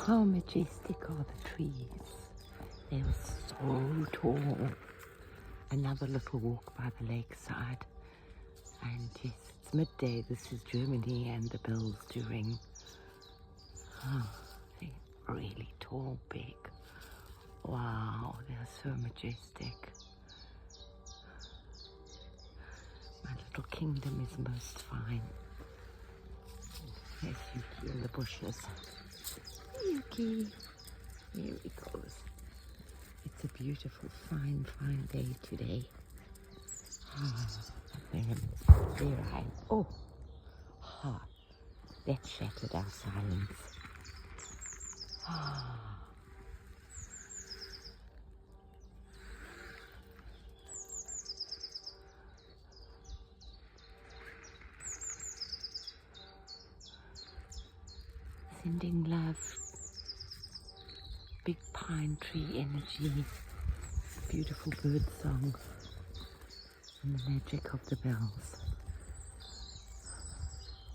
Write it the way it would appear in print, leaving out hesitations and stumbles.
How majestic are the trees. They are so tall. Another little walk by the lakeside. And yes, it's midday. This is Germany and the bells do ring. Oh, they're really tall, big. Wow, they're so majestic. My little kingdom is most fine. There's Yuki in the bushes. Yuki, here he goes. It's a beautiful, fine day today. There I am. Oh, that shattered our silence. Sending love, big pine tree energy, beautiful bird song, and the magic of the bells.